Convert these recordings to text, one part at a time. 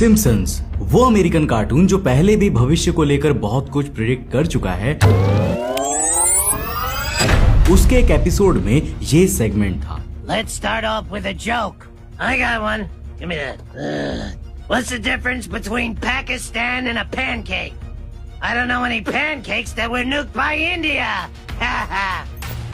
Simpson's, वो American cartoon जो पहले भी भविष्य को लेकर बहुत कुछ प्रिडिक्ट कर चुका है, उसके एक एपिसोड में ये सेगमेंट था। Let's start off with a joke. I got one. Give me that. What's the difference between Pakistan and a pancake? I don't know any pancakes that were nuked by India. Ha ha.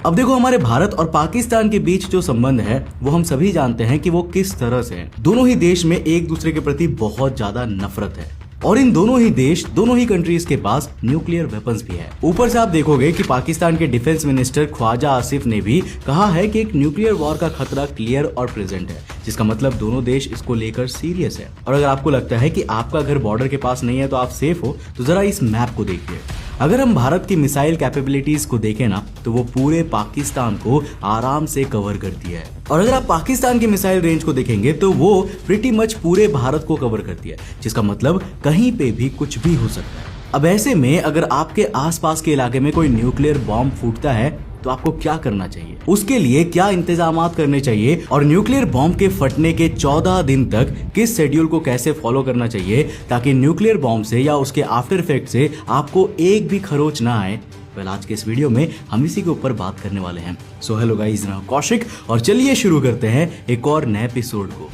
अब देखो, हमारे भारत और पाकिस्तान के बीच जो संबंध है वो हम सभी जानते हैं कि वो किस तरह से है। दोनों ही देश में एक दूसरे के प्रति बहुत ज्यादा नफरत है और इन दोनों ही देश, दोनों ही कंट्रीज के पास न्यूक्लियर वेपन्स भी है। ऊपर से आप देखोगे कि पाकिस्तान के डिफेंस मिनिस्टर ख्वाजा आसिफ ने भी कहा है कि एक न्यूक्लियर वॉर का खतरा क्लियर और प्रेजेंट है, जिसका मतलब दोनों देश इसको लेकर सीरियस है। और अगर आपको लगता है कि आपका घर बॉर्डर के पास नहीं है तो आप सेफ हो, तो जरा इस मैप को देखिए। अगर हम भारत की मिसाइल कैपेबिलिटीज को देखें ना, तो वो पूरे पाकिस्तान को आराम से कवर करती है। और अगर आप पाकिस्तान की मिसाइल रेंज को देखेंगे तो वो प्रीटी मच पूरे भारत को कवर करती है, जिसका मतलब कहीं पे भी कुछ भी हो सकता है। अब ऐसे में अगर आपके आसपास के इलाके में कोई न्यूक्लियर बॉम्ब फूटता है तो आपको क्या करना चाहिए, उसके लिए क्या इंतजामात करने चाहिए और न्यूक्लियर बॉम्ब के फटने के 14 दिन तक किस शेड्यूल को कैसे फॉलो करना चाहिए ताकि न्यूक्लियर बॉम्ब से या उसके आफ्टर इफेक्ट से आपको एक भी खरोच ना आए। वेल, आज के इस वीडियो में हम इसी के ऊपर बात करने वाले हैं। सो हेलो गाइस, मैं कौशिक और चलिए शुरू करते हैं एक और नए एपिसोड को।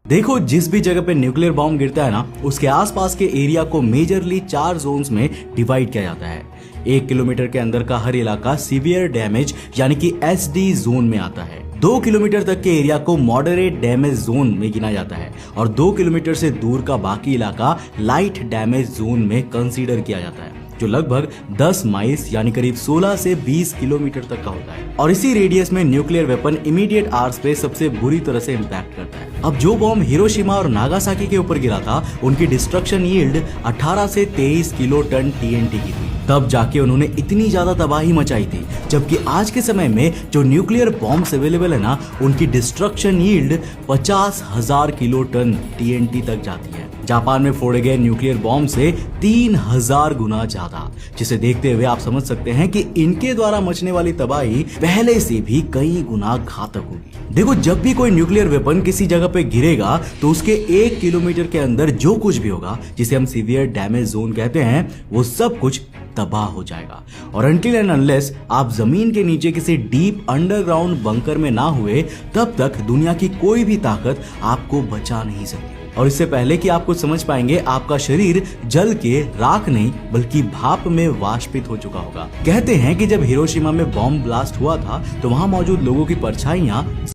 देखो, जिस भी जगह पे न्यूक्लियर बॉम्ब गिरता है ना, उसके आसपास के एरिया को मेजरली 4 जोन्स में डिवाइड किया जाता है। 1 किलोमीटर के अंदर का हर इलाका सीवियर डैमेज यानी कि SD जोन में आता है। 2 किलोमीटर तक के एरिया को मॉडरेट डैमेज जोन में गिना जाता है और 2 किलोमीटर से दूर का बाकी इलाका लाइट डैमेज जोन में कंसीडर किया जाता है, जो लगभग 10 माइल्स यानी करीब 16 से 20 किलोमीटर तक का होता है। और इसी रेडियस में न्यूक्लियर वेपन इमीडिएट आर्स पे सबसे बुरी तरह से इंपैक्ट करता है। अब जो बॉम्ब हिरोशिमा और नागासाकी के ऊपर गिरा था, उनकी डिस्ट्रक्शन यील्ड 18 से 23 किलो टन TNT की थी। तब जाके उन्होंने इतनी ज्यादा तबाही मचाई थी, जबकि आज के समय में जो न्यूक्लियर बॉम्ब्स अवेलेबल है ना, उनकी destruction yield 50,000 kilo ton TNT तक जाती है। जापान में फोड़े गए न्यूक्लियर बॉम्ब से 3000 गुना ज्यादा, जिसे देखते हुए आप समझ सकते हैं कि इनके द्वारा मचने वाली तबाही पहले से भी कई गुना घातक होगी। देखो, जब भी कोई न्यूक्लियर वेपन किसी जगह पे गिरेगा तो उसके 1 किलोमीटर के अंदर जो कुछ भी होगा, जिसे हम सीवियर डैमेज जोन कहते हैं, वो सब कुछ तबाह हो जाएगा। और अनटिल एंड अनलेस आप जमीन के नीचे किसी डीप अंडरग्राउंड बंकर में ना हुए, तब तक दुनिया की कोई भी ताकत आपको बचा नहीं सकती। और इससे पहले कि आप कुछ समझ पाएंगे, आपका शरीर जल के राख नहीं बल्कि भाप में वाष्पित हो चुका होगा। कहते हैं कि जब हिरोशिमा में बॉम्ब ब्लास्ट हुआ था तो वहां मौजूद लोगों की परछाइयां